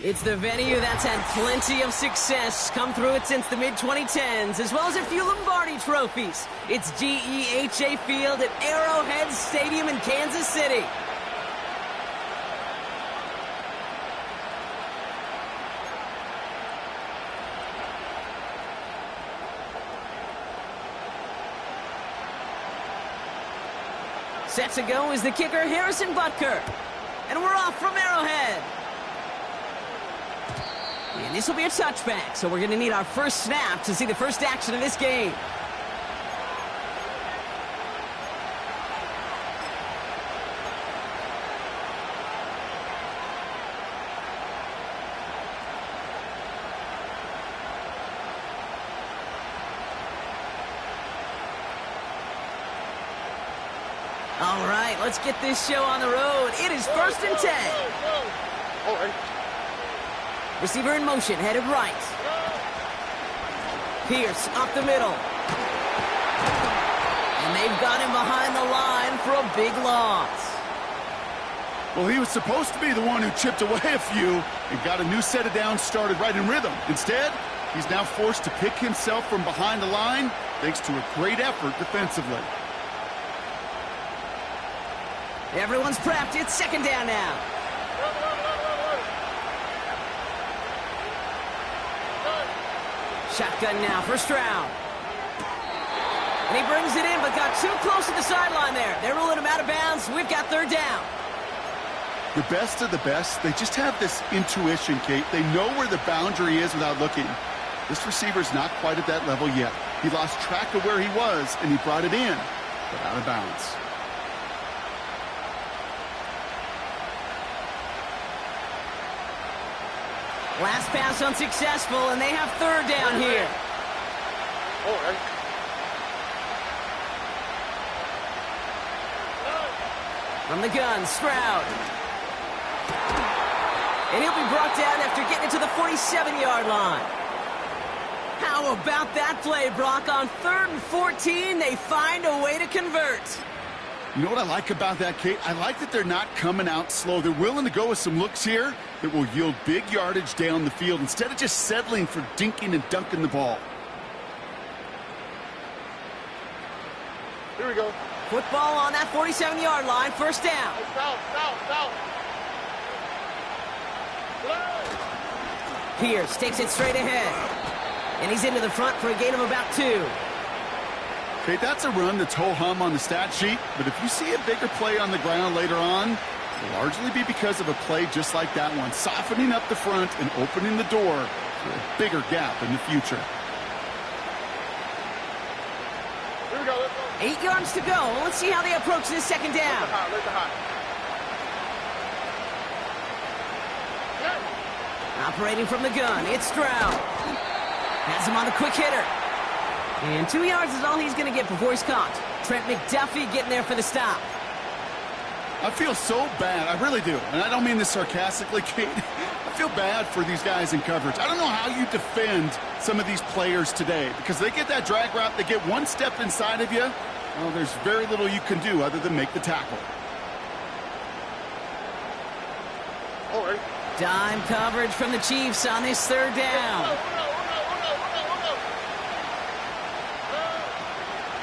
It's the venue that's had plenty of success, come through it since the mid-2010s, as well as a few Lombardi trophies. It's GEHA Field at Arrowhead Stadium in Kansas City. Set to go is the kicker, Harrison Butker. And we're off from Arrowhead. And this will be a touchback, so we're going to need our first snap to see the first action of this game. All right, let's get this show on the road. It is 1st and 10. All right. Receiver in motion, headed right. Pierce up the middle. And they've got him behind the line for a big loss. Well, he was supposed to be the one who chipped away a few and got a new set of downs started right in rhythm. Instead, he's now forced to pick himself from behind the line thanks to a great effort defensively. Everyone's prepped. It's 2nd down now. Shotgun now, 1st round. And he brings it in, but got too close to the sideline there. They're ruling him out of bounds. We've got 3rd down. The best of the best, they just have this intuition, Kate. They know where the boundary is without looking. This receiver's not quite at that level yet. He lost track of where he was, and he brought it in, but out of bounds. Last pass unsuccessful, and they have 3rd down here. All right. From the gun, Stroud. And he'll be brought down after getting it to the 47-yard line. How about that play, Brock? On 3rd and 14, they find a way to convert. You know what I like about that, Kate? I like that they're not coming out slow. They're willing to go with some looks here that will yield big yardage down the field instead of just settling for dinking and dunking the ball. Here we go. Football on that 47-yard line, 1st down. South. Pierce takes it straight ahead. And he's into the front for a gain of about 2. Okay, that's a run that's ho-hum on the stat sheet, but if you see a bigger play on the ground later on, it'll largely be because of a play just like that one, softening up the front and opening the door for a bigger gap in the future. Here we go, let's go. 8 yards to go. Let's see how they approach this 2nd down. Operating from the gun, it's Stroud. Has him on the quick hitter. And 2 yards is all he's going to get before he's caught. Trent McDuffie getting there for the stop. I feel so bad. I really do. And I don't mean this sarcastically, Kate. I feel bad for these guys in coverage. I don't know how you defend some of these players today because they get that drag route, they get one step inside of you. Well, there's very little you can do other than make the tackle. All right. Dime coverage from the Chiefs on this 3rd down.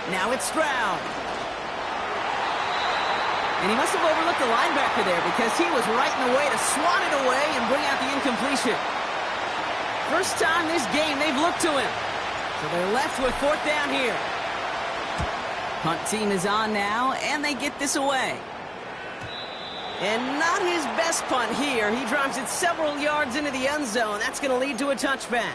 Now it's Stroud. And he must have overlooked the linebacker there because he was right in the way to swat it away and bring out the incompletion. First time this game they've looked to him. So they're left with 4th down here. Punt team is on now, and they get this away. And not his best punt here. He drives it several yards into the end zone. That's going to lead to a touchback.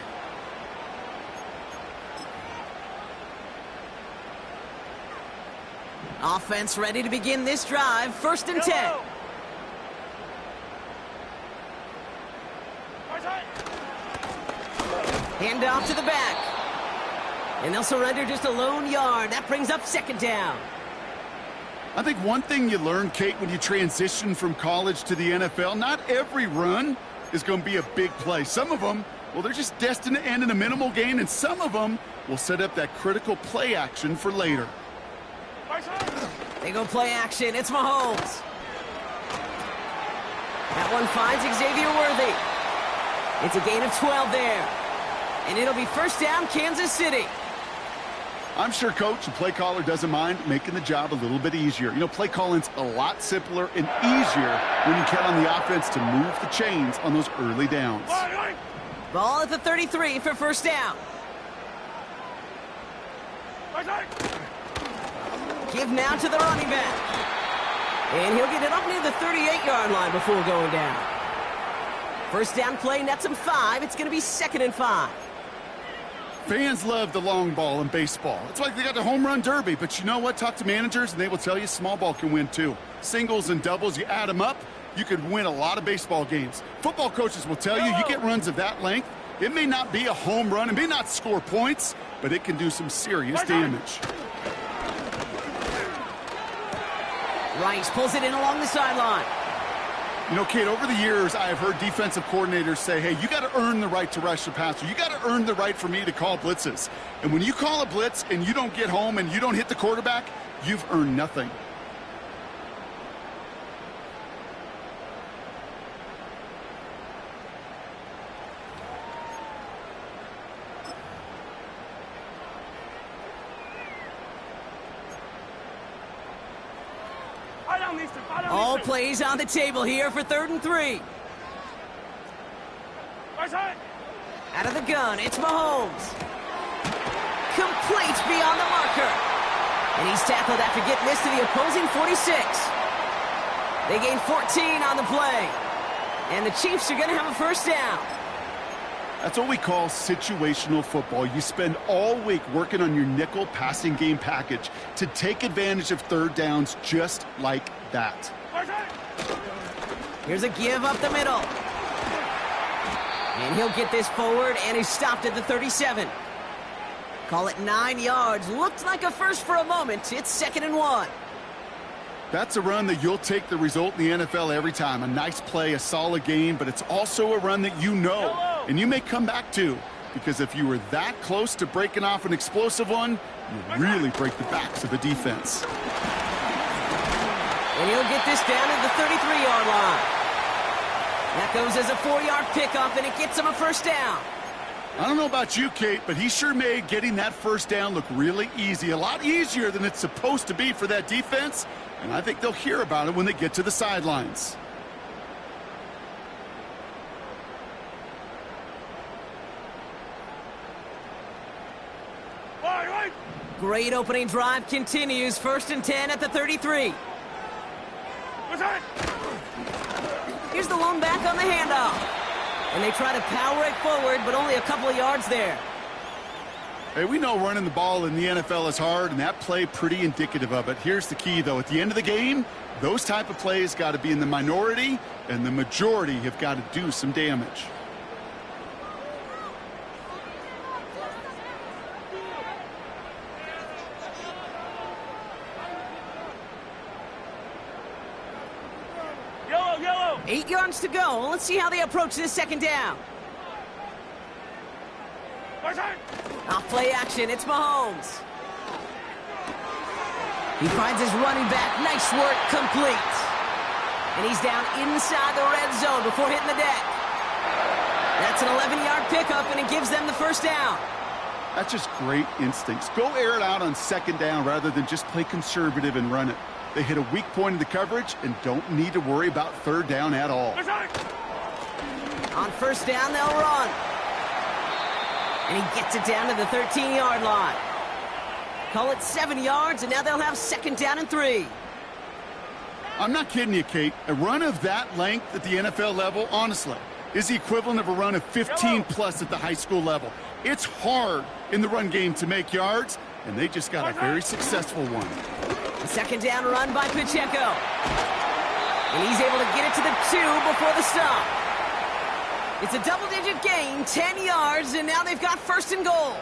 Offense ready to begin this drive. 1st and 10. Hand off to the back. And they'll surrender just a lone yard. That brings up 2nd down. I think one thing you learn, Kate, when you transition from college to the NFL, not every run is going to be a big play. Some of them, well, they're just destined to end in a minimal gain, and some of them will set up that critical play action for later. They go play action. It's Mahomes. That one finds Xavier Worthy. It's a gain of 12 there. And it'll be first down, Kansas City. I'm sure coach and play caller doesn't mind making the job a little bit easier. You know, play calling's a lot simpler and easier when you count on the offense to move the chains on those early downs. Ball at the 33 for first down. Give now to the running back. And he'll get it up near the 38-yard line before going down. First down play nets him 5. It's going to be 2nd and 5. Fans love the long ball in baseball. It's like they got the home run derby, but you know what? Talk to managers, and they will tell you small ball can win too. Singles and doubles, you add them up, you could win a lot of baseball games. Football coaches will tell you, you get runs of that length, it may not be a home run, it may not score points, but it can do some serious damage. Rice pulls it in along the sideline. You know, Kate, over the years, I have heard defensive coordinators say, hey, you got to earn the right to rush the passer. You got to earn the right for me to call blitzes. And when you call a blitz and you don't get home and you don't hit the quarterback, you've earned nothing. All plays on the table here for 3rd and 3. Out of the gun, it's Mahomes. Complete beyond the marker. And he's tackled after getting this to the opposing 46. They gain 14 on the play. And the Chiefs are going to have a first down. That's what we call situational football. You spend all week working on your nickel passing game package to take advantage of third downs just like that. Here's a give up the middle. And he'll get this forward, and he's stopped at the 37. Call it 9 yards. Looked like a first for a moment. It's 2nd and 1. That's a run that you'll take the result in the NFL every time. A nice play, a solid game, but it's also a run that you know, and you may come back to, because if you were that close to breaking off an explosive one, you really break the backs of the defense. And he'll get this down at the 33-yard line. That goes as a 4-yard pickup, and it gets him a first down. I don't know about you, Kate, but he sure made getting that first down look really easy. A lot easier than it's supposed to be for that defense, and I think they'll hear about it when they get to the sidelines. Great opening drive continues. 1st and 10 at the 33. Here's the lone back on the handoff. And they try to power it forward, but only a couple of yards there. Hey, we know running the ball in the NFL is hard, and that play pretty indicative of it. Here's the key, though. At the end of the game, those type of plays got to be in the minority, and the majority have got to do some damage. Yellow. 8 yards to go. Let's see how they approach this 2nd down. Off play action, it's Mahomes. He finds his running back. Nice work, complete. And he's down inside the red zone before hitting the deck. That's an 11-yard pickup, and it gives them the first down. That's just great instincts. Go air it out on 2nd down rather than just play conservative and run it. They hit a weak point in the coverage and don't need to worry about 3rd down at all. On 1st down, they'll run. And he gets it down to the 13-yard line. Call it 7 yards, and now they'll have 2nd down and 3. I'm not kidding you, Kate. A run of that length at the NFL level, honestly, is the equivalent of a run of 15-plus at the high school level. It's hard in the run game to make yards, and they just got a very successful one. The 2nd down run by Pacheco. And he's able to get it to the 2 before the stop. It's a double-digit gain, 10 yards, and now they've got 1st and goal.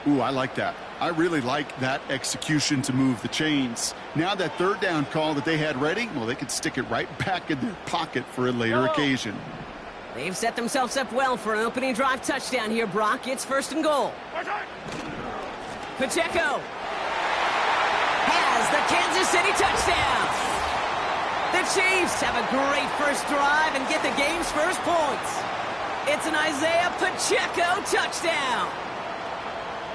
Ooh, I like that. I really like that execution to move the chains. Now that third down call that they had ready, well, they could stick it right back in their pocket for a later occasion. They've set themselves up well for an opening drive touchdown here, Brock. It's 1st and goal. Pacheco has the Kansas City touchdown. The Chiefs have a great first drive and get the game's first points. It's an Isaiah Pacheco touchdown.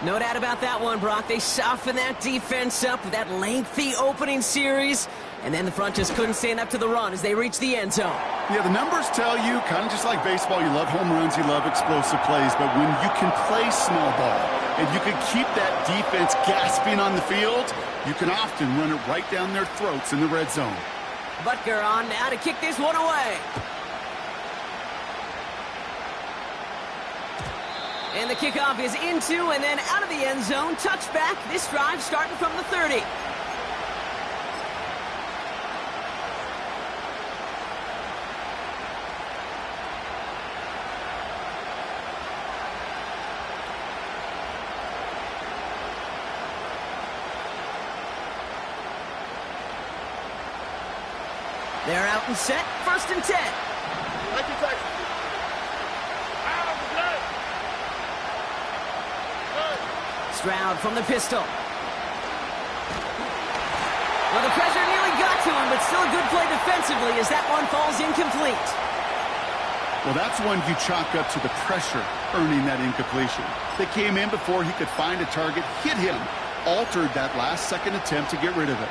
No doubt about that one, Brock. They softened that defense up with that lengthy opening series, and then the front just couldn't stand up to the run as they reached the end zone. Yeah, the numbers tell you, kind of just like baseball, you love home runs, you love explosive plays, but when you can play small ball and you can keep that defense gasping on the field, you can often run it right down their throats in the red zone. Butker on now to kick this one away. And the kickoff is into and then out of the end zone. Touchback. This drive starting from the 30. They're out and set. 1st and 10. Stroud from the pistol. Well, the pressure nearly got to him, but still a good play defensively as that one falls incomplete. Well, that's one you chalk up to the pressure earning that incompletion. They came in before he could find a target, hit him, altered that last-second attempt to get rid of it.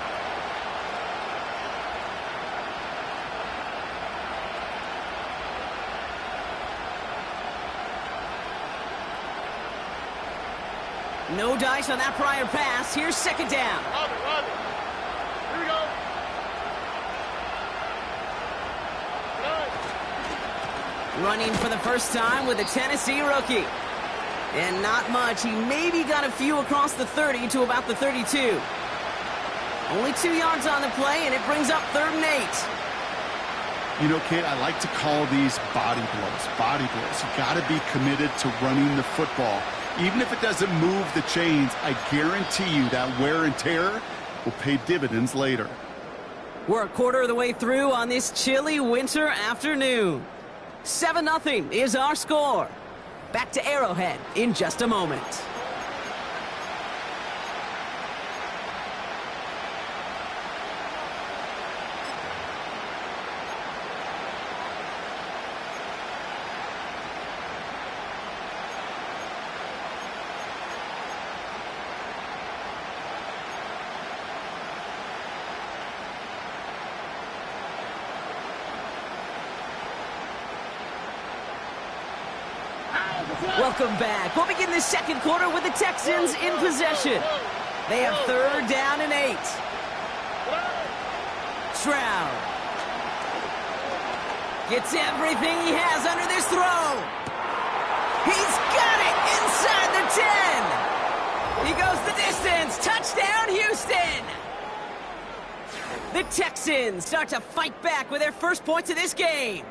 No dice on that prior pass. Here's 2nd down. Here we go. Running for the first time with a Tennessee rookie. And not much. He maybe got a few across the 30 to about the 32. Only 2 yards on the play, and it brings up 3rd and 8. You know, Kate, I like to call these body blows. Body blows. You got to be committed to running the football. Even if it doesn't move the chains, I guarantee you that wear and tear will pay dividends later. We're a quarter of the way through on this chilly winter afternoon. 7-0 is our score. Back to Arrowhead in just a moment. Welcome back. We'll begin the second quarter with the Texans in possession. They have 3rd down and 8. Stroud gets everything he has under this throw. He's got it inside the 10. He goes the distance. Touchdown, Houston. The Texans start to fight back with their first points of this game.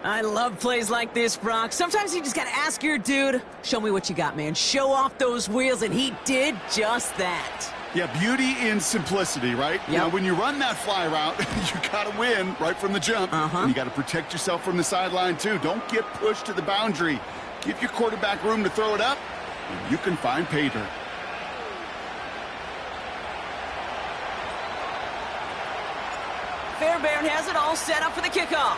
I love plays like this, Brock. Sometimes you just got to ask your dude, show me what you got, man. Show off those wheels, and he did just that. Yeah, beauty in simplicity, right? Yep. Now, when you run that fly route, you got to win right from the jump. And you got to protect yourself from the sideline, too. Don't get pushed to the boundary. Give your quarterback room to throw it up, and you can find pay dirt. Fairbairn has it all set up for the kickoff.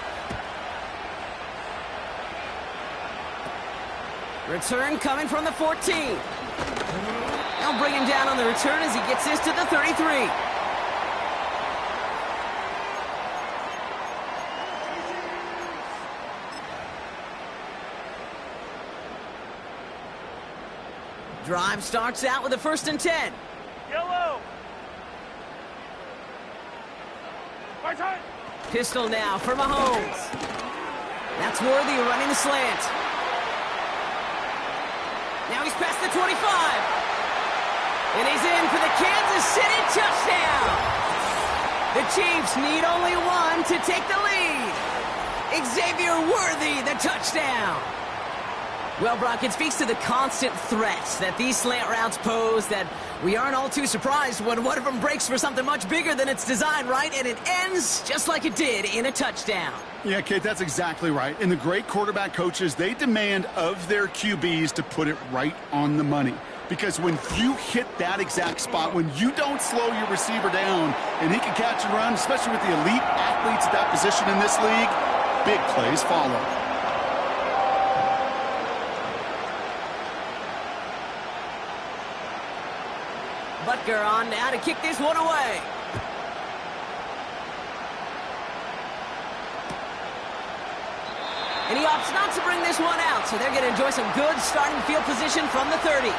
Return coming from the 14. They'll bring him down on the return as he gets this to the 33. Drive starts out with a 1st and 10. Yellow. My time. Pistol now for Mahomes. That's Worthy running the slant. Now he's past the 25. And he's in for the Kansas City touchdown. The Chiefs need only one to take the lead. Xavier Worthy, the touchdown. Well, Brock, it speaks to the constant threats that these slant routes pose that we aren't all too surprised when one of them breaks for something much bigger than its design, right? And it ends just like it did in a touchdown. Yeah, Kate, that's exactly right. And the great quarterback coaches, they demand of their QBs to put it right on the money. Because when you hit that exact spot, when you don't slow your receiver down and he can catch and run, especially with the elite athletes at that position in this league, big plays follow. Butker on now to kick this one away. And he opts not to bring this one out, so they're going to enjoy some good starting field position from the 30.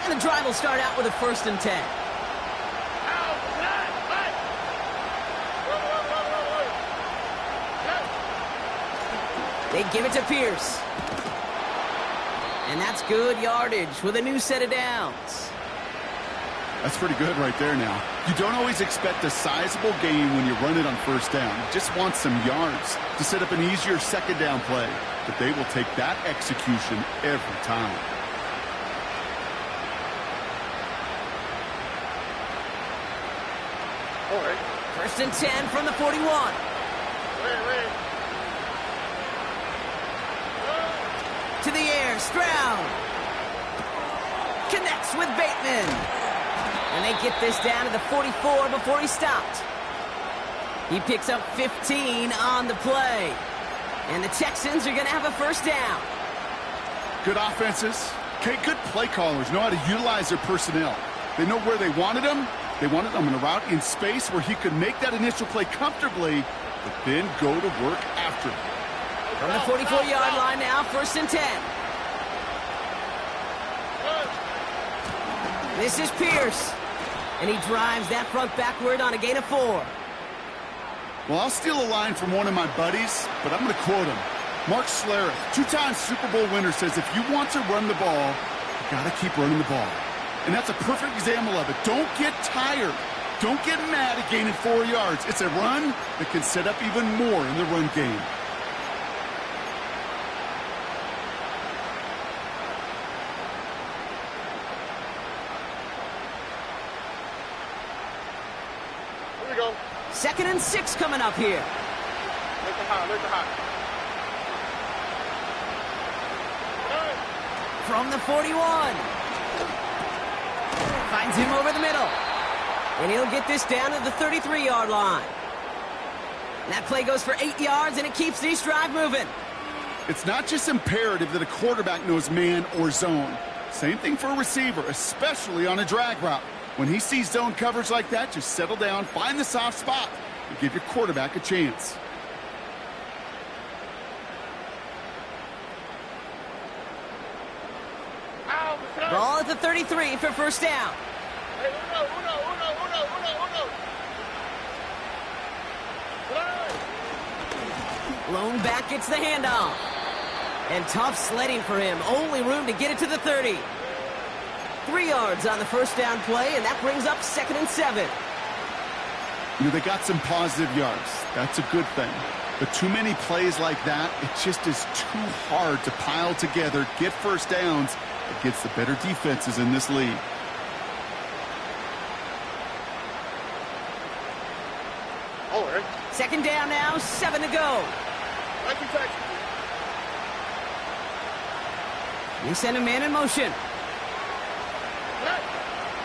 And the drive will start out with a 1st and 10. They give it to Pierce. And that's good yardage with a new set of downs. That's pretty good right there now. You don't always expect a sizable gain when you run it on 1st down. You just want some yards to set up an easier 2nd down play. But they will take that execution every time. All right. 1st and 10 from the 41. Wait. To the air, Stroud. Connects with Bateman. And they get this down to the 44 before he stopped. He picks up 15 on the play. And the Texans are going to have a 1st down. Good offenses. Okay, good play callers know how to utilize their personnel. They know where they wanted them. They wanted them in a route in space where he could make that initial play comfortably, but then go to work after it. From the 44-yard line now, 1st and 10. This is Pierce. And he drives that front backward on a gain of 4. Well, I'll steal a line from one of my buddies, but I'm going to quote him. Mark Schlereth, 2-time Super Bowl winner, says if you want to run the ball, you got to keep running the ball. And that's a perfect example of it. Don't get tired. Don't get mad at gaining 4 yards. It's a run that can set up even more in the run game. Here we go. 2nd and 6 coming up here. Make it hot. From the 41. Finds him over the middle. And he'll get this down to the 33-yard line. And that play goes for 8 yards, and it keeps this drive moving. It's not just imperative that a quarterback knows man or zone. Same thing for a receiver, especially on a drag route. When he sees zone coverage like that, just settle down, find the soft spot, and give your quarterback a chance. Ball at the 33 for 1st down. Hey, uno. Lone back gets the handoff. And tough sledding for him. Only room to get it to the 30. 3 yards on the 1st down play, and that brings up 2nd and 7. You know, they got some positive yards. That's a good thing. But too many plays like that, it just is too hard to pile together, get 1st downs against the better defenses in this league. All right. 2nd down now, 7 to go. Thank you, Texas. We send a man in motion.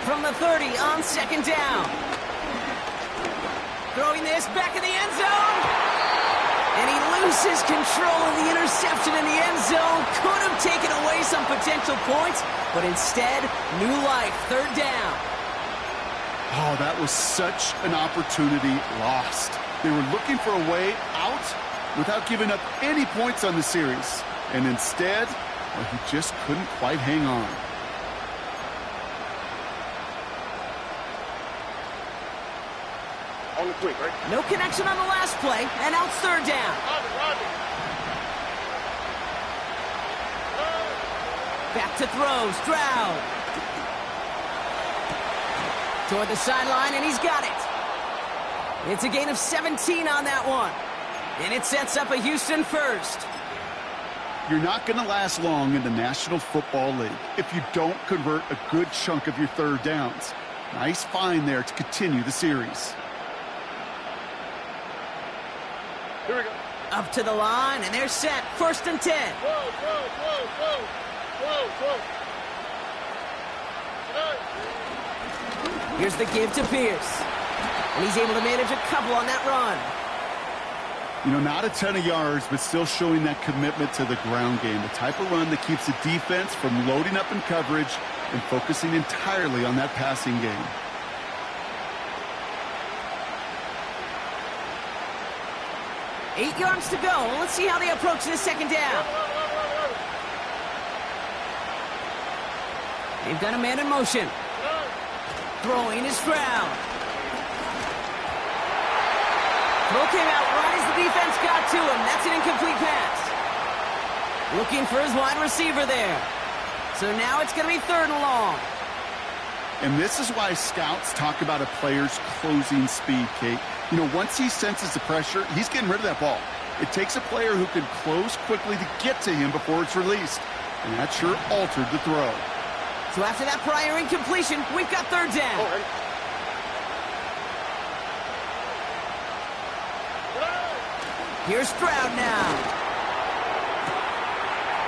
From the 30 on 2nd down. Throwing this back in the end zone. And he loses control of the interception in the end zone. Could have taken away some potential points, but instead, new life, 3rd down. Oh, that was such an opportunity lost. They were looking for a way out without giving up any points on the series. And instead, well, he just couldn't quite hang on. On the quick, right? No connection on the last play, and now it's 3rd down. Back to throw. Stroud. Toward the sideline, and he's got it. It's a gain of 17 on that one. And it sets up a Houston first. You're not going to last long in the National Football League if you don't convert a good chunk of your third downs. Nice find there to continue the series. Here we go. Up to the line, and they're set. 1st and 10. Whoa. Here's the give to Pierce. And he's able to manage a couple on that run. You know, not a ton of yards, but still showing that commitment to the ground game. The type of run that keeps the defense from loading up in coverage and focusing entirely on that passing game. Eight yards to go. Let's see how they approach this second down. They've got a man in motion. Throwing is Stroud. Throw came out right as the defense got to him. That's an incomplete pass. Looking for his wide receiver there. So now it's going to be 3rd and long. And this is why scouts talk about a player's closing speed, Kate. You know, once he senses the pressure, he's getting rid of that ball. It takes a player who can close quickly to get to him before it's released. And that sure altered the throw. So after that prior incompletion, we've got 3rd down. All right. Here's Stroud now.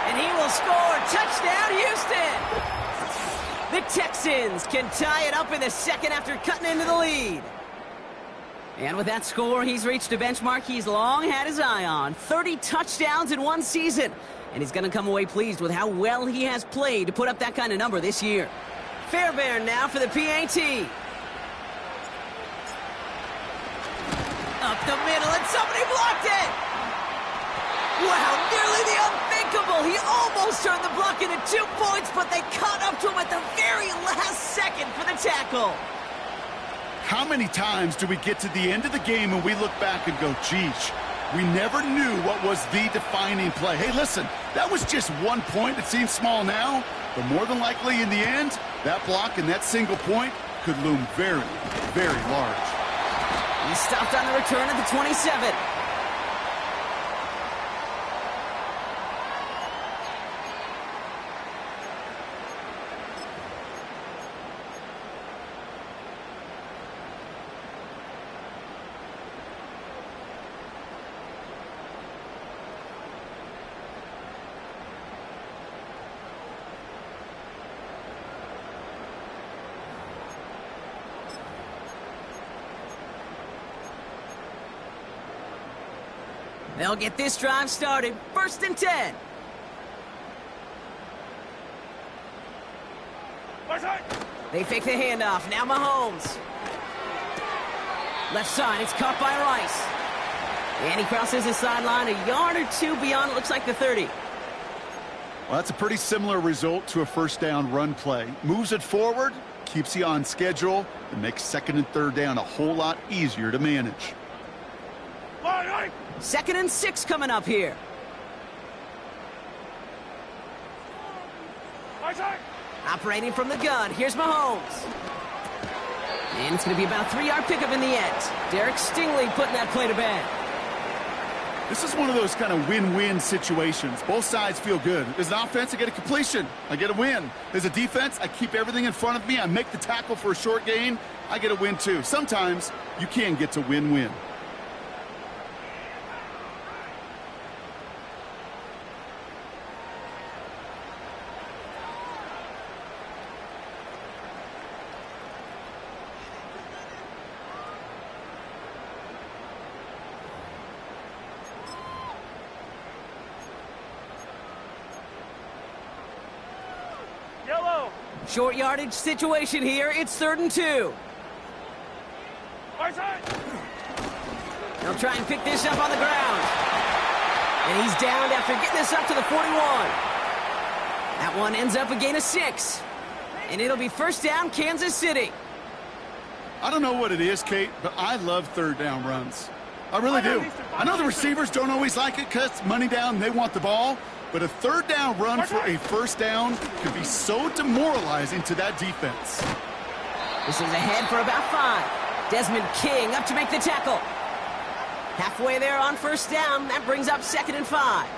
And he will score. Touchdown, Houston! The Texans can tie it up in the second after cutting into the lead. And with that score, he's reached a benchmark he's long had his eye on. 30 touchdowns in one season. And he's going to come away pleased with how well he has played to put up that kind of number this year. Fairbairn now for the PAT. Up the middle, and somebody blocked it! Wow, nearly the unthinkable. He almost turned the block into 2 points, but they caught up to him at the very last second for the tackle. How many times do we get to the end of the game and we look back and go, geez, we never knew what was the defining play. Hey, listen, that was just 1 point. It seems small now, but more than likely in the end, that block and that single point could loom very, very large. He stopped on the return at the 27. They'll get this drive started. 1st and 10. They fake the handoff. Now Mahomes. Left side. It's caught by Rice. And he crosses the sideline a yard or 2 beyond, it looks like, the 30. Well, that's a pretty similar result to a 1st down run play. Moves it forward, keeps you on schedule, and makes 2nd and 3rd down a whole lot easier to manage. 2nd and 6 coming up here. Operating from the gun. Here's Mahomes. And it's going to be about a 3-yard pickup in the end. Derek Stingley putting that play to bed. This is one of those kind of win-win situations. Both sides feel good. As an offense, I get a completion. I get a win. As a defense, I keep everything in front of me. I make the tackle for a short gain. I get a win, too. Sometimes you can get to win-win. Short yardage situation here. It's 3rd and 2. They'll try and pick this up on the ground. And he's downed after getting this up to the 41. That one ends up a gain of 6. And it'll be 1st down, Kansas City. I don't know what it is, Kate, but I love 3rd down runs. I really do. I know the receivers don't always like it because money down and they want the ball, but a third down run for a first down can be so demoralizing to that defense. This is ahead for about 5. Desmond King up to make the tackle. Halfway there on first down. That brings up 2nd and 5.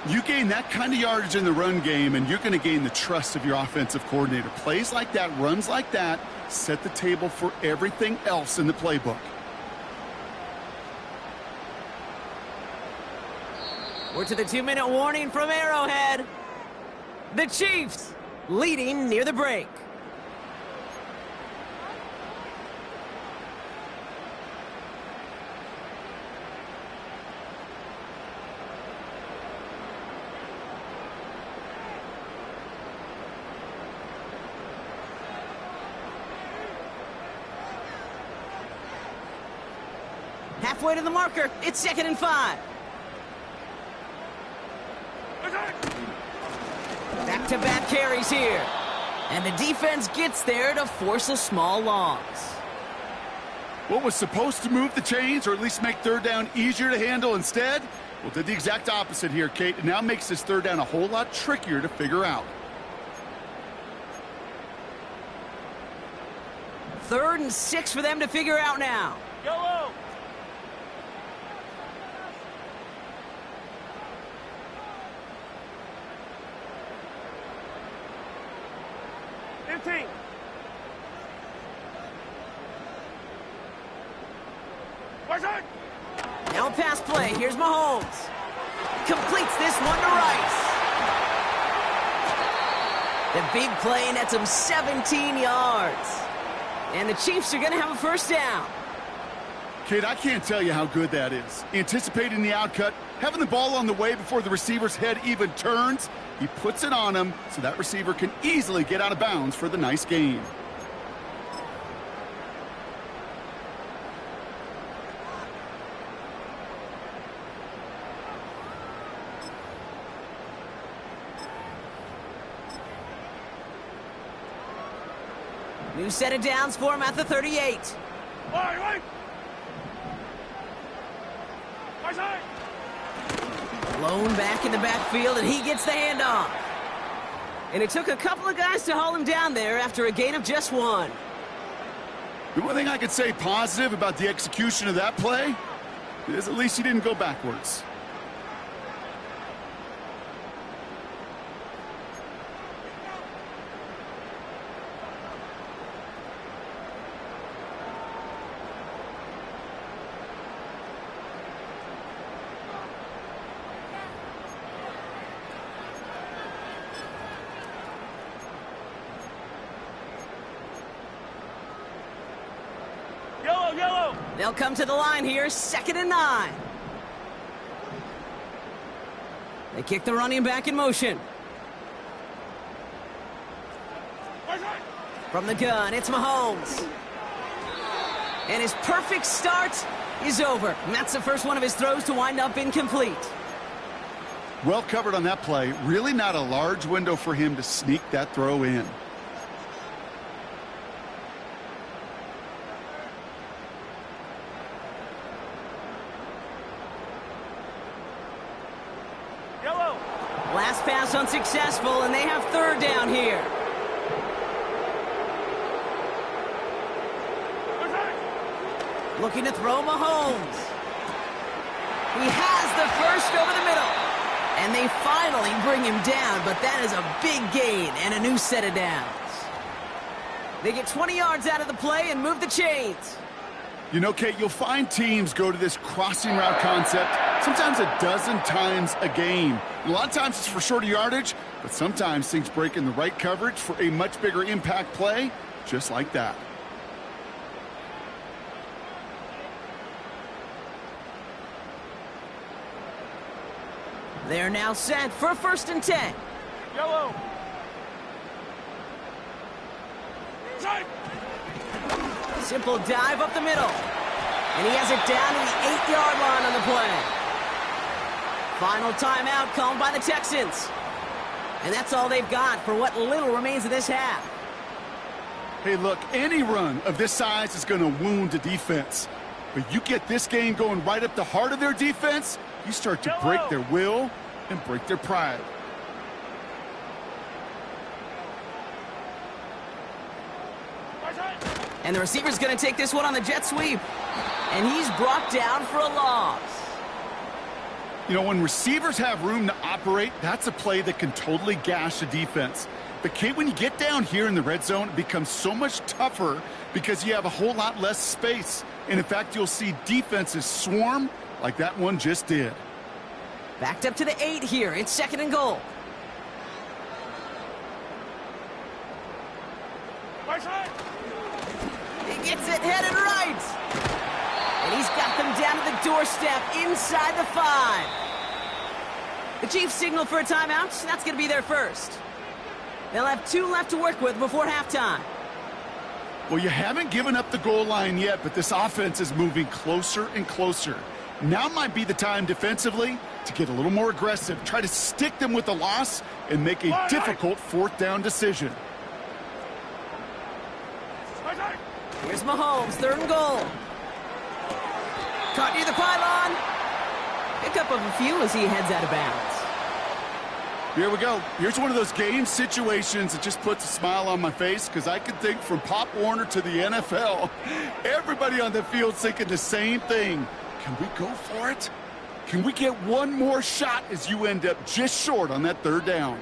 You gain that kind of yardage in the run game, and you're going to gain the trust of your offensive coordinator. Plays like that, runs like that, set the table for everything else in the playbook. We're to the 2-minute warning from Arrowhead. The Chiefs leading near the break. Halfway to the marker. It's 2nd and 5. Back-to-back carries here. And the defense gets there to force a small loss. What was supposed to move the chains, or at least make third down easier to handle instead? Well, did the exact opposite here, Kate. It now makes this third down a whole lot trickier to figure out. 3rd and 6 for them to figure out now. Yellow. 15. Now a pass play. Here's Mahomes. Completes this one to Rice. The big play nets him 17 yards. And the Chiefs are going to have a first down. Kate, I can't tell you how good that is. Anticipating the outcut, having the ball on the way before the receiver's head even turns, he puts it on him so that receiver can easily get out of bounds for the nice gain. New set of downs for him at the 38. Right. Blown back in the backfield, and he gets the handoff. And it took a couple of guys to haul him down there after a gain of just 1. The one thing I could say positive about the execution of that play is at least he didn't go backwards. Yellow. They'll come to the line here, 2nd and 9. They kick the running back in motion. From the gun, it's Mahomes. And his perfect start is over. And that's the first one of his throws to wind up incomplete. Well covered on that play. Really not a large window for him to sneak that throw in. Last pass unsuccessful, and they have 3rd down here. Looking to throw Mahomes. He has the first over the middle. And they finally bring him down, but that is a big gain and a new set of downs. They get 20 yards out of the play and move the chains. You know, Kate, you'll find teams go to this crossing route concept sometimes a dozen times a game. A lot of times it's for shorter yardage, but sometimes things break in the right coverage for a much bigger impact play, just like that. They're now set for 1st and 10. Yellow. Simple dive up the middle. And he has it down to the 8-yard line on the play. Final timeout called by the Texans. And that's all they've got for what little remains of this half. Hey, look, any run of this size is going to wound the defense. But you get this game going right up the heart of their defense, you start to break their will and break their pride. And the receiver's going to take this one on the jet sweep. And he's brought down for a loss. You know, when receivers have room to operate, that's a play that can totally gash a defense. But, Kate, when you get down here in the red zone, it becomes so much tougher because you have a whole lot less space. And, in fact, you'll see defenses swarm like that one just did. Backed up to the 8 here. It's 2nd and goal. He gets it headed right. And he's got them down to the doorstep inside the 5. The Chiefs signal for a timeout. That's going to be their first. They'll have 2 left to work with before halftime. Well, you haven't given up the goal line yet, but this offense is moving closer and closer. Now might be the time defensively to get a little more aggressive, try to stick them with the loss, and make a difficult 4th down decision. Here's Mahomes, 3rd and goal. Caught near the pylon. Pickup of a few as he heads out of bounds. Here we go. Here's one of those game situations that just puts a smile on my face because I can think from Pop Warner to the NFL. Everybody on the field thinking the same thing. Can we go for it? Can we get one more shot as you end up just short on that 3rd down?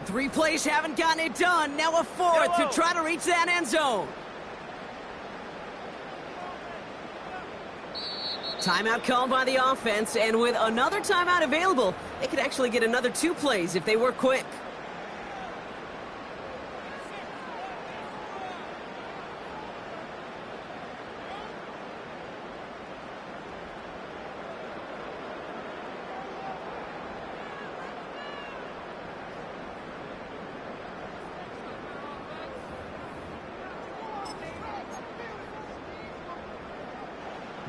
Three plays haven't gotten it done. Now a 4th to try to reach that end zone. Timeout called by the offense, and with another timeout available, they could actually get another 2 plays if they work quick.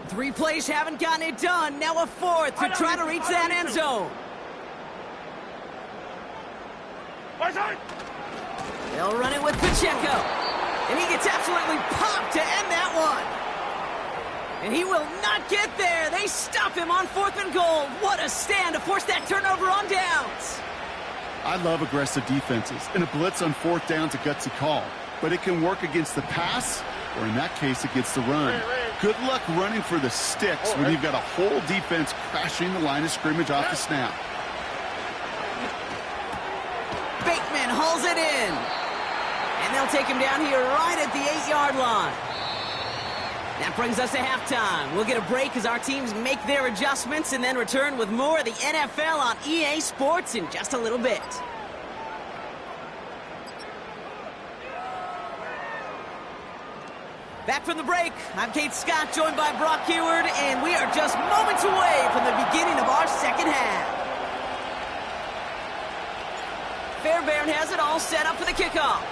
Three plays haven't gotten it done. Now a 4th to try to reach that end zone. They'll run it with Pacheco. And he gets absolutely popped to end that one. And he will not get there. They stop him on 4th and goal. What a stand to force that turnover on downs. I love aggressive defenses. And a blitz on 4th down's a gutsy call. But it can work against the pass, or in that case, against the run. Good luck running for the sticks when you've got a whole defense crashing the line of scrimmage off the snap. Bateman hauls it in. And they'll take him down here right at the 8-yard line. That brings us to halftime. We'll get a break as our teams make their adjustments and then return with more of the NFL on EA Sports in just a little bit. Back from the break, I'm Kate Scott, joined by Brock Heward, and we are just moments away from the beginning of our 2nd half. Fairbairn has it all set up for the kickoff.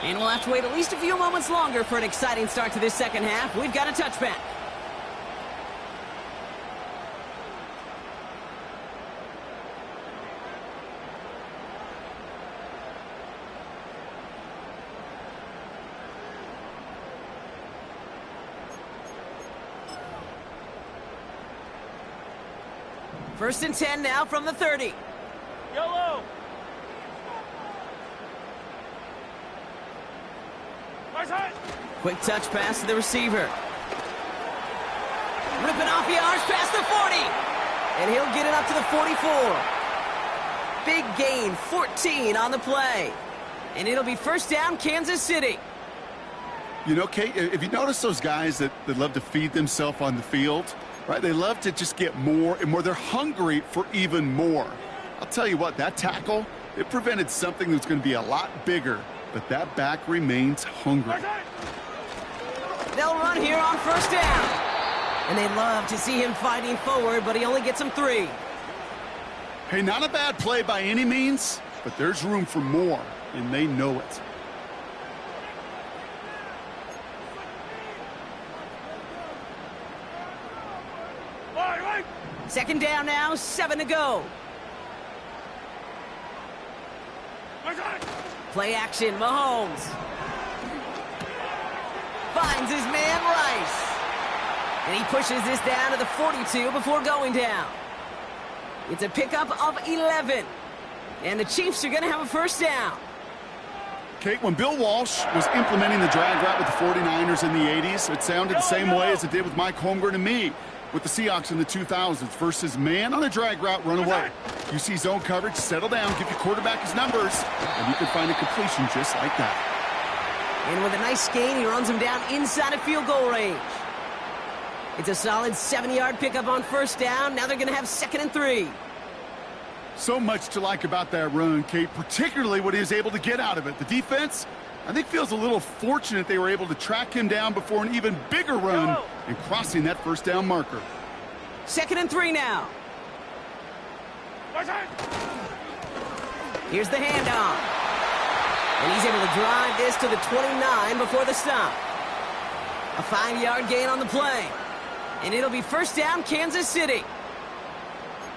And we'll have to wait at least a few moments longer for an exciting start to this 2nd half. We've got a touchback. First and 10 now from the 30. Yellow. Quick touch pass to the receiver. Ripping off yards past the 40. And he'll get it up to the 44. Big gain, 14 on the play. And it'll be 1st down, Kansas City. You know, Kate, if you notice those guys that love to feed themselves on the field, right? They love to just get more and more. They're hungry for even more. I'll tell you what, that tackle, it prevented something that's going to be a lot bigger, but that back remains hungry. They'll run here on 1st down. And they love to see him fighting forward, but he only gets them 3. Hey, not a bad play by any means, but there's room for more, and they know it. Right. Second down now, 7 to go. Play action, Mahomes. Finds his man, Rice. And he pushes this down to the 42 before going down. It's a pickup of 11. And the Chiefs are going to have a first down. Kate, when Bill Walsh was implementing the drag route with the 49ers in the 80s, it sounded the same way as it did with Mike Holmgren and me with the Seahawks in the 2000s versus man on a drag route, run away. You see zone coverage, settle down, give your quarterback his numbers, and you can find a completion just like that. And with a nice gain, he runs him down inside of field goal range. It's a solid 7-yard pickup on first down. Now they're going to have 2nd and 3. So much to like about that run, Kate, particularly what he was able to get out of it. The defense, I think, feels a little fortunate they were able to track him down before an even bigger run and crossing that first down marker. 2nd and 3 now. Here's the handoff. And he's able to drive this to the 29 before the stop. A 5-yard gain on the play. And it'll be first down, Kansas City.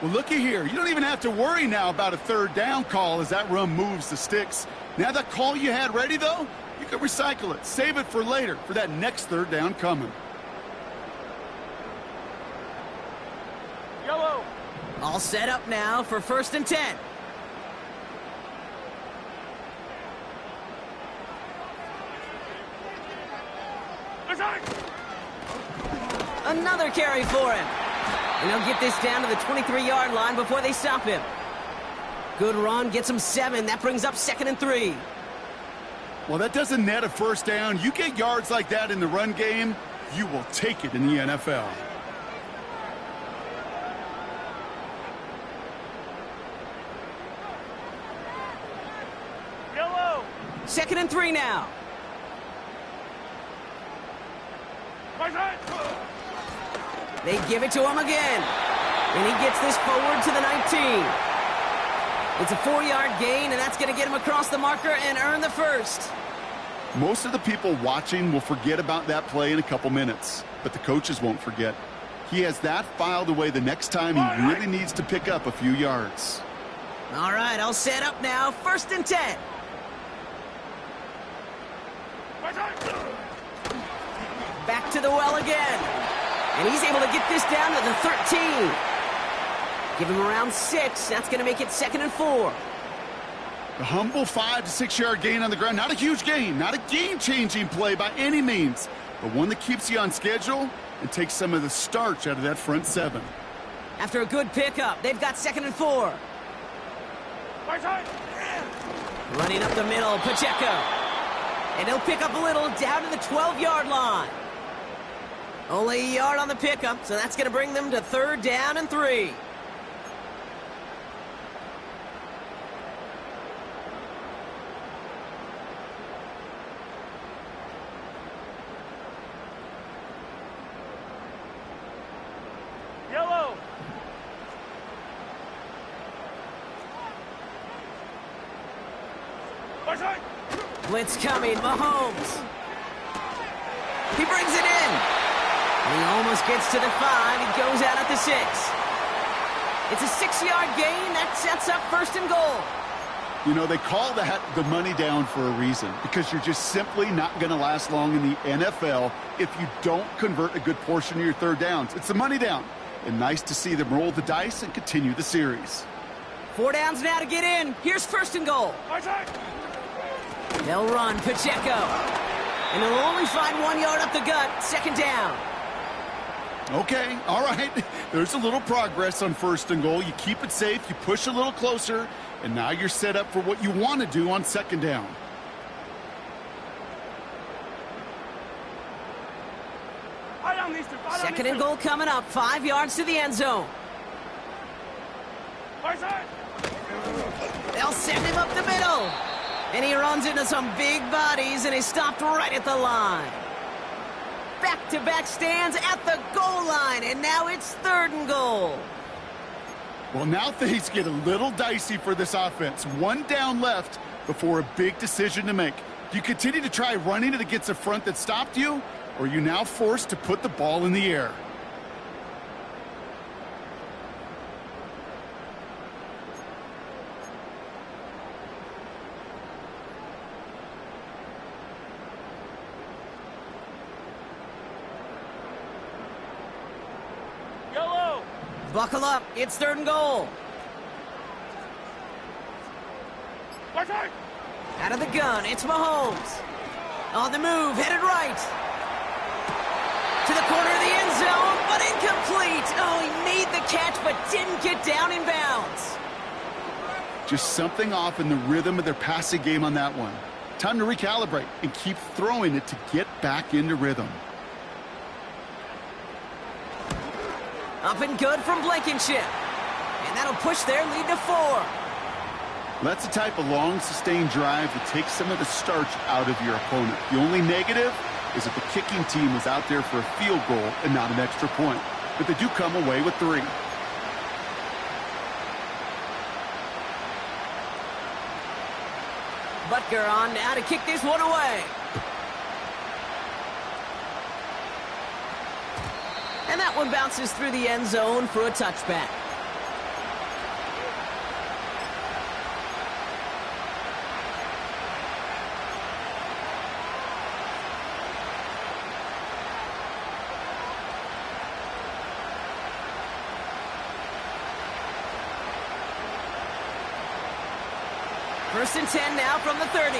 Well, looky here. You don't even have to worry now about a third down call as that run moves the sticks. Now that call you had ready, though, you can recycle it. Save it for later, for that next third down coming. Yellow. All set up now for 1st and 10. Another carry for him. And he'll get this down to the 23-yard line before they stop him. Good run, gets him 7. That brings up 2nd and 3. Well, that doesn't net a first down. You get yards like that in the run game, you will take it in the NFL. Yellow. 2nd and 3 now. They give it to him again. And he gets this forward to the 19. It's a 4-yard gain, and that's going to get him across the marker and earn the first. Most of the people watching will forget about that play in a couple minutes, but the coaches won't forget. He has that filed away the next time he really needs to pick up a few yards. All right, all set up now. 1st and 10. Back to the well again. And he's able to get this down to the 13. Give him around 6. That's going to make it 2nd and 4. A humble 5 to 6 yard gain on the ground. Not a huge gain, not a game-changing play by any means, but one that keeps you on schedule and takes some of the starch out of that front 7. After a good pickup, they've got 2nd and 4. Running up the middle, Pacheco. And he'll pick up a little down to the 12-yard line. Only a yard on the pickup, so that's going to bring them to 3rd down and 3. Yellow. Blitz coming, Mahomes. He brings it in. And he almost gets to the 5. He goes out at the 6. It's a 6-yard gain. That sets up 1st and goal. You know, they call that the money down for a reason, because you're just simply not going to last long in the NFL if you don't convert a good portion of your third downs. It's the money down. And nice to see them roll the dice and continue the series. 4 downs now to get in. Here's 1st and goal. They'll run, Pacheco. And they'll only find 1 yard up the gut. 2nd down. Okay, all right. There's a little progress on 1st and goal. You keep it safe, you push a little closer, and now you're set up for what you want to do on 2nd down. Second and goal coming up. 5 yards to the end zone. They'll send him up the middle. And he runs into some big bodies, and he's stopped right at the line. Back-to-back stands at the goal line, and now it's 3rd and goal. Well, now things get a little dicey for this offense. 1 down left before a big decision to make. Do you continue to try running it against a front that stopped you, or are you now forced to put the ball in the air? Buckle up. It's 3rd and goal. Out of the gun, it's Mahomes. On the move, headed right. To the corner of the end zone, but incomplete. Oh, he made the catch, but didn't get down in bounds. Just something off in the rhythm of their passing game on that one. Time to recalibrate and keep throwing it to get back into rhythm. Up and good from Blankenship. And that'll push their lead to 4. That's the type of long, sustained drive that takes some of the starch out of your opponent. The only negative is that the kicking team was out there for a field goal and not an extra point. But they do come away with 3. Butker on now to kick this one away. And that one bounces through the end zone for a touchback. First and 10 now from the 30.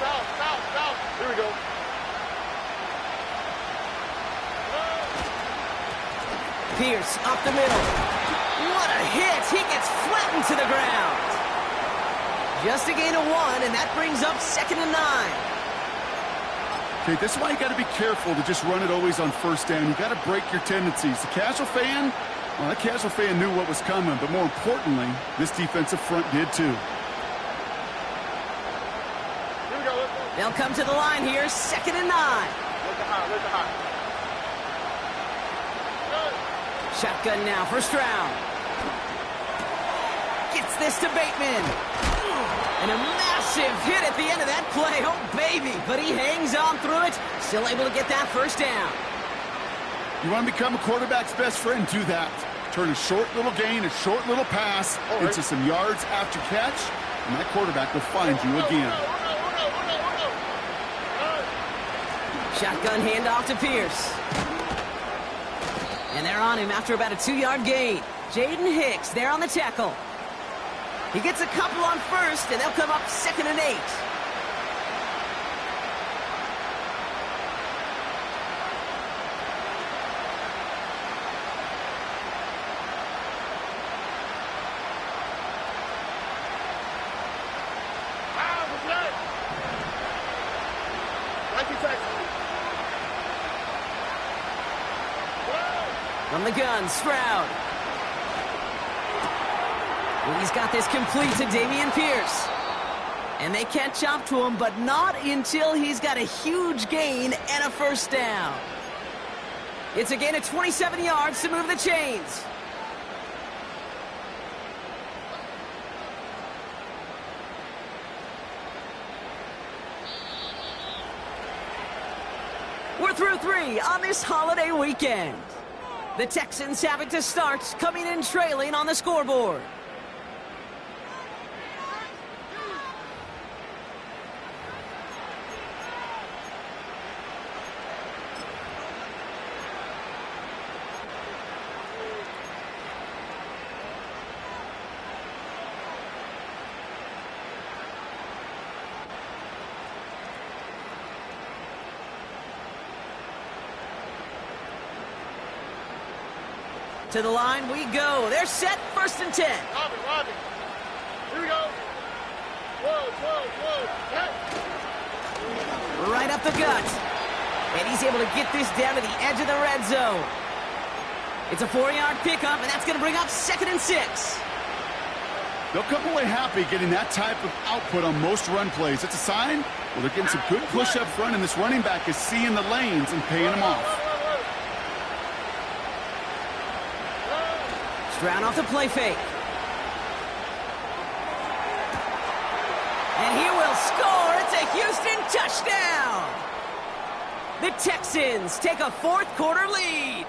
South. Here we go. Pierce up the middle. What a hit. He gets flattened to the ground. Just a gain of 1, and that brings up 2nd and 9. Okay, this is why you got to be careful to just run it always on 1st down. You got to break your tendencies. The casual fan, well, that casual fan knew what was coming, but more importantly, this defensive front did too. They'll come to the line here, 2nd and 9. Let the high. Shotgun now, 1st round. Gets this to Bateman. And a massive hit at the end of that play. Oh, baby. But he hangs on through it. Still able to get that 1st down. You want to become a quarterback's best friend, do that. Turn a short little gain, a short little pass into some yards after catch, and that quarterback will find you again. Shotgun handoff to Pierce. And they're on him after about a 2-yard gain. Jaden Hicks there on the tackle. He gets a couple on 1st, and they'll come up 2nd and 8. From the gun, Stroud. He's got this complete to Dameon Pierce. And they catch up to him, but not until he's got a huge gain and a 1st down. It's a gain of 27 yards to move the chains. We're through 3 on this holiday weekend. The Texans have it to start, coming in trailing on the scoreboard. To the line we go. They're set, 1st and 10. Robbie. Here we go. Whoa. Hey. Right up the gut. And he's able to get this down to the edge of the red zone. It's a 4-yard pickup, and that's going to bring up 2nd and 6. They'll come away happy getting that type of output on most run plays. It's a sign, well, they're getting some good push up front, and this running back is seeing the lanes and paying them off. Stroud off the play fake. And he will score. It's a Houston touchdown. The Texans take a 4th quarter lead.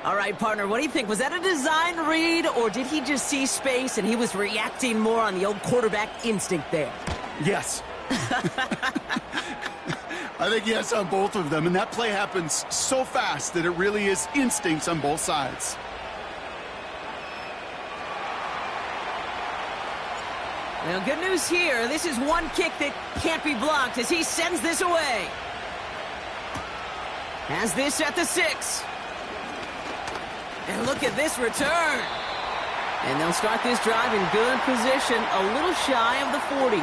All right, partner, what do you think? Was that a design read, or did he just see space and he was reacting more on the old quarterback instinct there? Yes. I think yes on both of them, and that play happens so fast that it really is instincts on both sides. Well, good news here. This is one kick that can't be blocked as he sends this away. Has this at the 6. And look at this return. And they'll start this drive in good position, a little shy of the 40.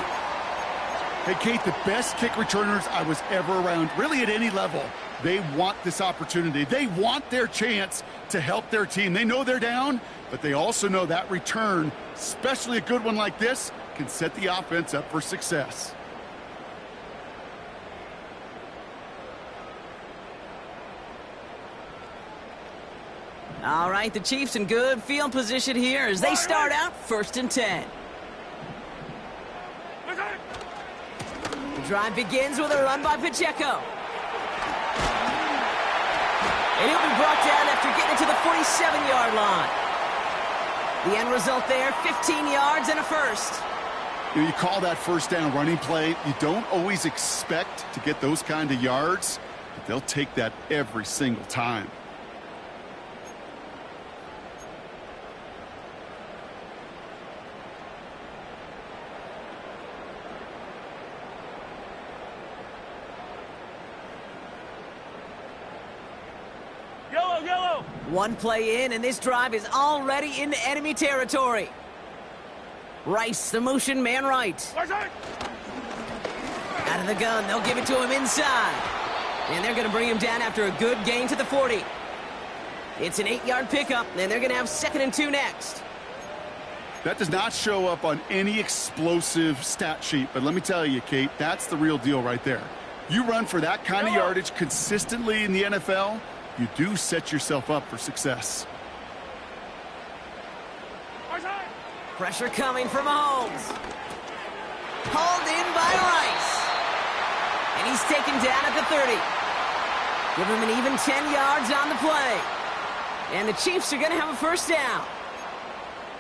Hey, Kate, the best kick returners I was ever around, really at any level, they want this opportunity. They want their chance to help their team. They know they're down, but they also know that return, especially a good one like this, can set the offense up for success. All right, the Chiefs in good field position here as they start out 1st and 10. The drive begins with a run by Pacheco. And he'll be brought down after getting to the 47-yard line. The end result there, 15 yards and a first. You call that first down running play. You don't always expect to get those kind of yards, but they'll take that every single time. Yellow! One play in, and this drive is already into enemy territory. Rice, the motion man right. Out of the gun, they'll give it to him inside. And they're going to bring him down after a good gain to the 40. It's an 8-yard pickup, and they're going to have 2nd and 2 next. That does not show up on any explosive stat sheet, but let me tell you, Kate, that's the real deal right there. You run for that kind of yardage consistently in the NFL, you do set yourself up for success. Pressure coming from Mahomes. Hauled in by Rice. And he's taken down at the 30. Give him an even 10 yards on the play. And the Chiefs are going to have a first down.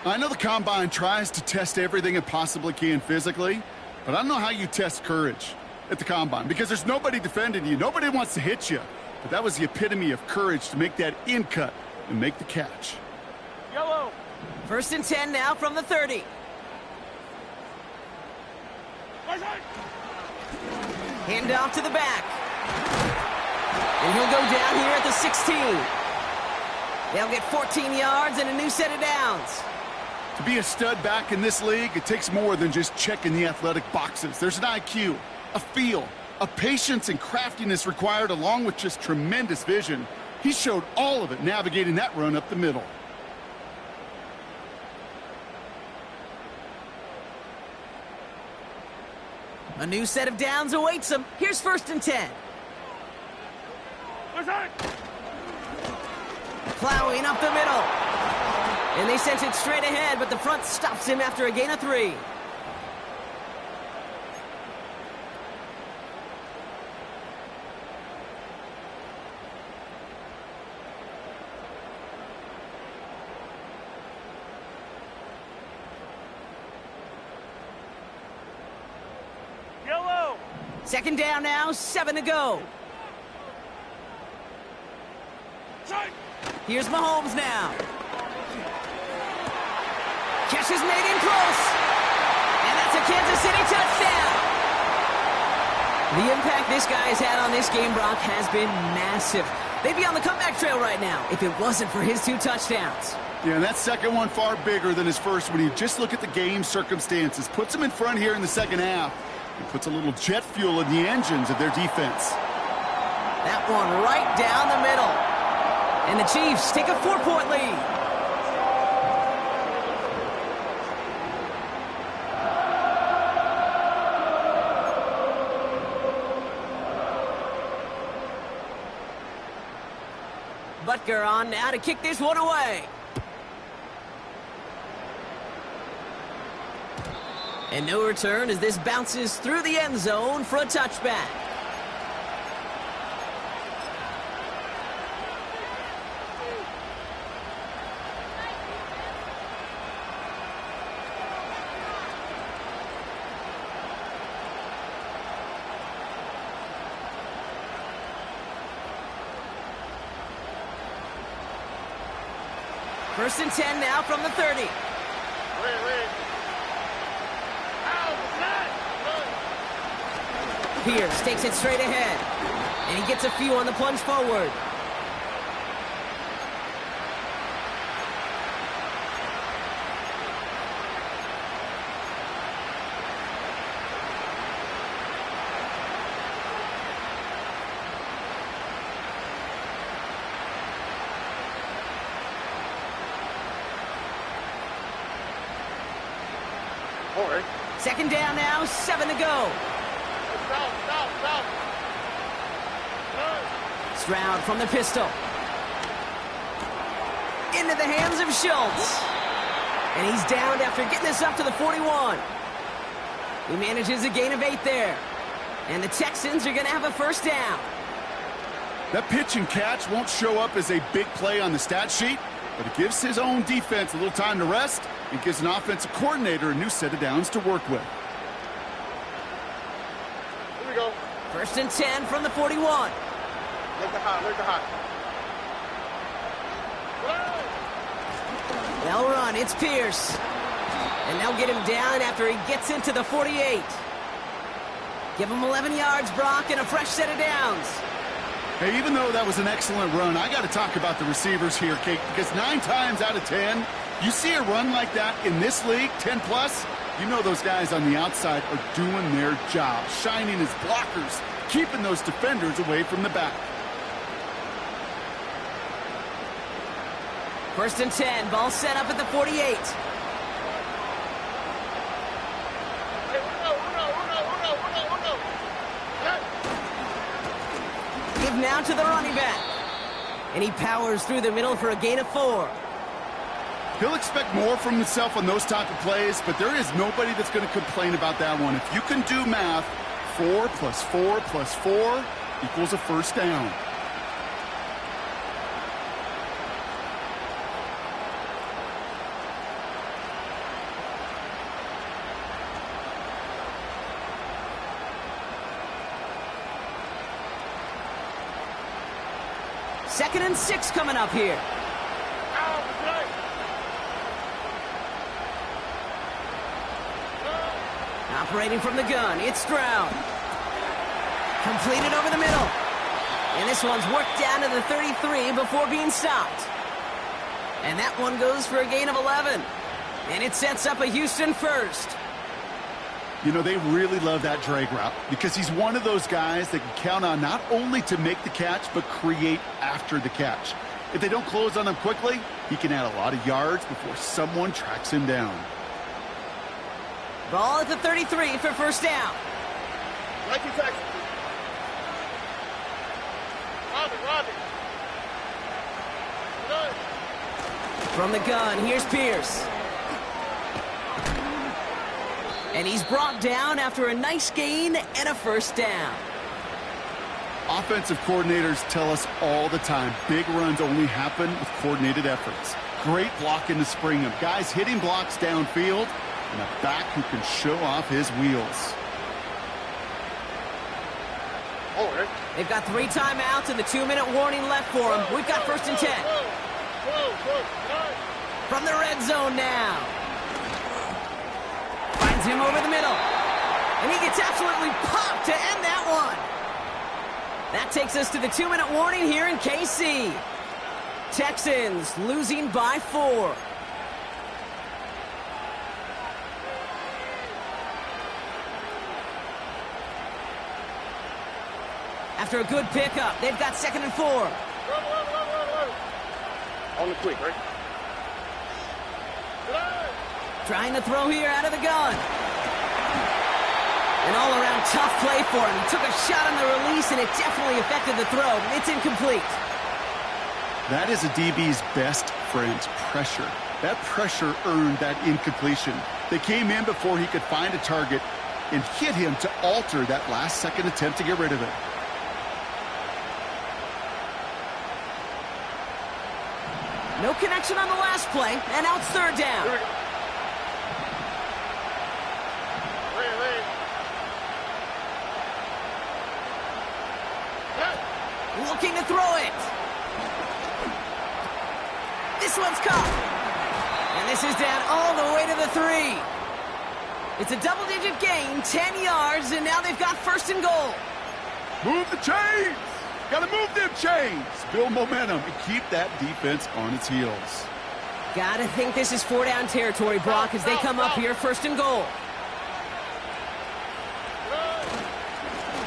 I know the Combine tries to test everything it possibly can physically, but I don't know how you test courage at the Combine because there's nobody defending you. Nobody wants to hit you. But that was the epitome of courage to make that in cut and make the catch. Yellow! 1st and 10 now from the 30. Hand off to the back. And he'll go down here at the 16. They'll get 14 yards and a new set of downs. To be a stud back in this league, it takes more than just checking the athletic boxes. There's an IQ, a feel, a patience and craftiness required along with just tremendous vision. He showed all of it navigating that run up the middle. A new set of downs awaits him. Here's 1st and 10. Plowing up the middle. And they sent it straight ahead, but the front stops him after a gain of 3. Yellow! 2nd down now, 7 to go. Here's Mahomes now. Catch is made in close. And that's a Kansas City touchdown. The impact this guy has had on this game, Brock, has been massive. They'd be on the comeback trail right now if it wasn't for his 2 touchdowns. Yeah, and that second one far bigger than his first when you just look at the game circumstances. Puts him in front here in the second half. And puts a little jet fuel in the engines of their defense. That one right down the middle. And the Chiefs take a 4-point lead. Butker on now to kick this one away. And no return as this bounces through the end zone for a touchback. First and 10 now from the 30. Pierce takes it straight ahead. And he gets a few on the plunge forward. Second down now, 7 to go. Stroud from the pistol. Into the hands of Schultz. And he's downed after getting this up to the 41. He manages a gain of 8 there. And the Texans are going to have a first down. That pitch and catch won't show up as a big play on the stat sheet, but it gives his own defense a little time to rest and gives an offensive coordinator a new set of downs to work with. Here we go. First and 10 from the 41. Make the hot. They'll run. It's Pierce. And they'll get him down after he gets into the 48. Give him 11 yards, Brock, and a fresh set of downs. Hey, even though that was an excellent run, I got to talk about the receivers here, Kate, because 9 times out of 10, you see a run like that in this league, 10+, you know those guys on the outside are doing their job, shining as blockers, keeping those defenders away from the back. First and 10, ball set up at the 48. Give now to the running back. And he powers through the middle for a gain of 4. He'll expect more from himself on those type of plays, but there is nobody that's going to complain about that one. If you can do math, 4 + 4 + 4 equals a first down. Second and 6 coming up here. Operating from the gun, it's Stroud. Completed over the middle. And this one's worked down to the 33 before being stopped. And that one goes for a gain of 11. And it sets up a Houston first. You know, they really love that drag route because he's one of those guys that can count on not only to make the catch, but create after the catch. If they don't close on him quickly, he can add a lot of yards before someone tracks him down. Ball at the 33 for first down. Like you Texas. Robbie. From the gun, here's Pierce. And he's brought down after a nice gain and a first down. Offensive coordinators tell us all the time, big runs only happen with coordinated efforts. Great blocking to spring them. Guys hitting blocks downfield, and a back who can show off his wheels. They've got 3 timeouts and the 2-minute warning left for them. We've got first and 10. From the red zone now. Finds him over the middle. And he gets absolutely popped to end that one. That takes us to the 2-minute warning here in KC. Texans losing by 4. After a good pickup, they've got second and 4. On the quick, right? Trying to throw here out of the gun. An all-around tough play for him. He took a shot on the release, and it definitely affected the throw. It's incomplete. That is a DB's best friend, pressure. That pressure earned that incompletion. They came in before he could find a target and hit him to alter that last-second attempt to get rid of it. No connection on the last play, and now it's third down. Here we go. Looking to throw it. This This one's caught. And this is down all the way to the 3. It's a double-digit gain, 10 yards, and now they've got first and goal. Move the chains. Got to move them chains. Build momentum and keep that defense on its heels. Gotta think this is 4-down territory, Brock, as they come up here, first and goal.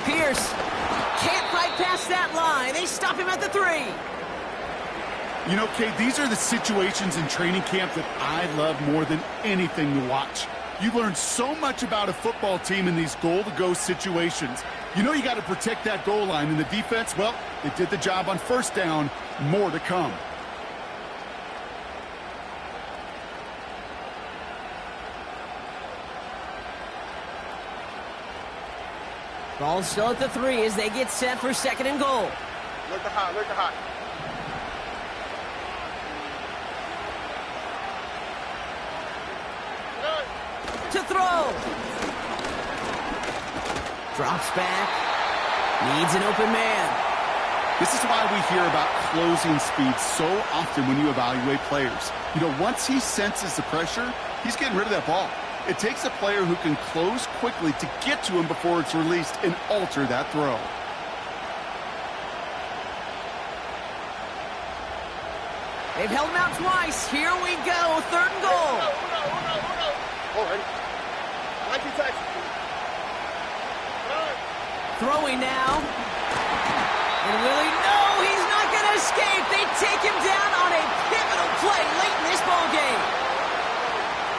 Pierce can't fight past that line. They stop him at the 3. You know, Kate, these are the situations in training camp that I love more than anything to watch. You learn so much about a football team in these goal-to-go situations. You know you got to protect that goal line, and the defense, well, they did the job on first down. More to come. Ball still at the 3 as they get set for second and goal. Look the hot, look the hot. To throw. Drops back. Needs an open man. This is why we hear about closing speed so often when you evaluate players. You know, once he senses the pressure, he's getting rid of that ball. It takes a player who can close quickly to get to him before it's released and alter that throw. They've held him out twice. Here we go. Third and goal. Oh, ready. Nike taxi. Throwing now. And Willie, no, he's not going to escape. They take him down on a pivotal play late in this ball game.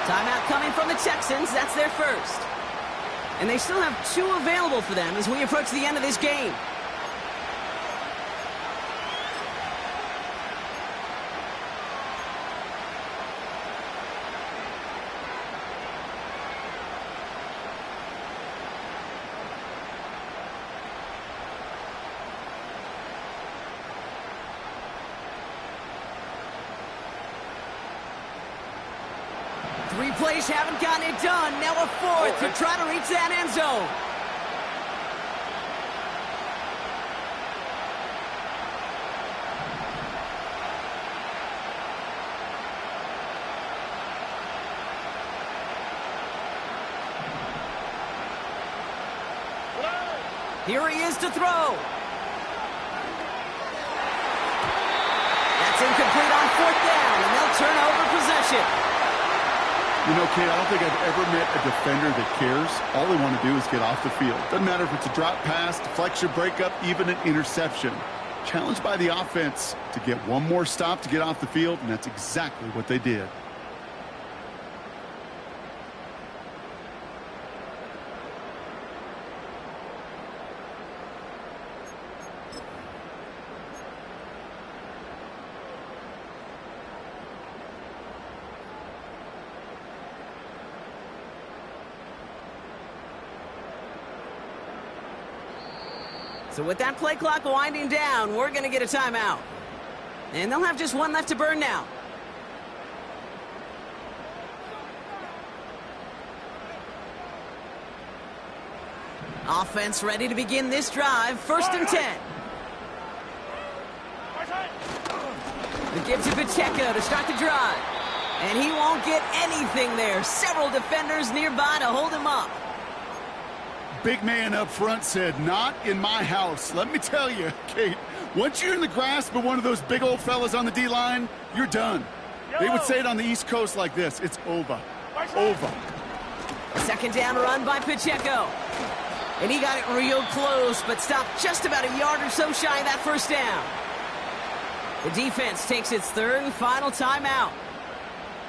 Timeout coming from the Texans. That's their first. And they still have 2 available for them as we approach the end of this game. Three plays haven't gotten it done. Now a fourth to try to reach that end zone. Here he is to throw. That's incomplete on fourth down, and they'll turn over possession. You know, Kate, I don't think I've ever met a defender that cares. All they want to do is get off the field. Doesn't matter if it's a drop pass, deflection, breakup, even an interception. Challenged by the offense to get one more stop to get off the field, and that's exactly what they did. So with that play clock winding down, we're going to get a timeout. And they'll have just one left to burn now. Offense ready to begin this drive. First and 10. The give to Pacheco to start the drive. And he won't get anything there. Several defenders nearby to hold him up. Big man up front said, "Not in my house." Let me tell you, Kate, once you're in the grasp of one of those big old fellas on the D-line, you're done. They would say it on the East Coast like this: it's over. Over. Second down run by Pacheco. And he got it real close, but stopped just about a yard or so shy of that first down. The defense takes its third and final timeout.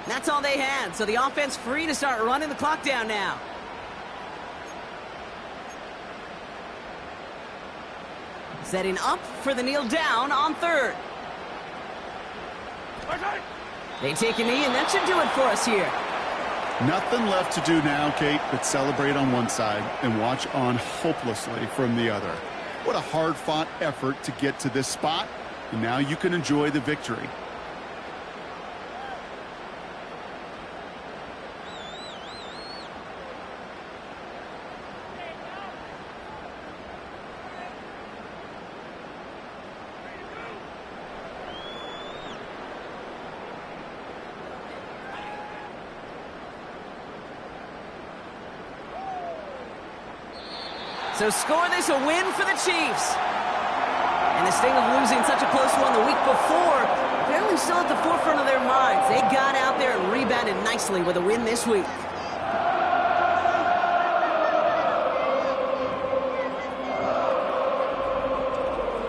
That's all they had, so the offense free to start running the clock down now. Setting up for the kneel down on third. They take a knee, and that should do it for us here. Nothing left to do now, Kate, but celebrate on one side and watch on hopelessly from the other. What a hard-fought effort to get to this spot, and now you can enjoy the victory. So score this a win for the Chiefs. And the sting of losing such a close one the week before, apparently still at the forefront of their minds. They got out there and rebounded nicely with a win this week.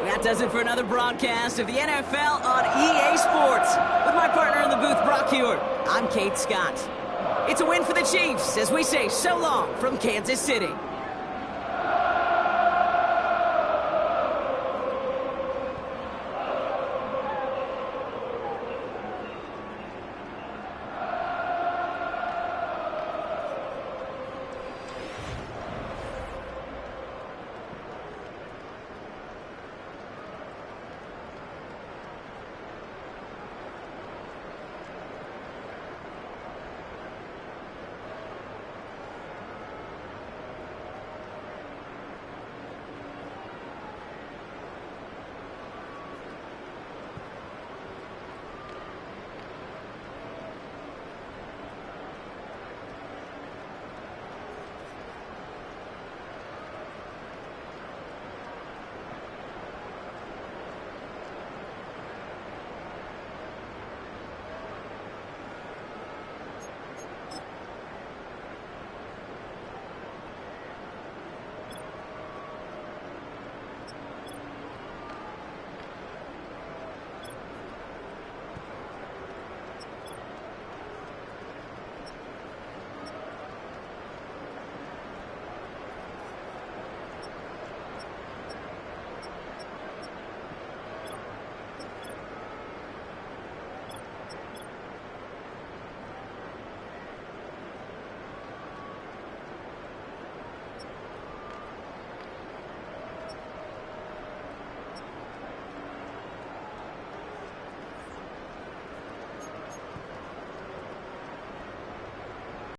That does it for another broadcast of the NFL on EA Sports. With my partner in the booth, Brock Hewitt, I'm Kate Scott. It's a win for the Chiefs as we say so long from Kansas City.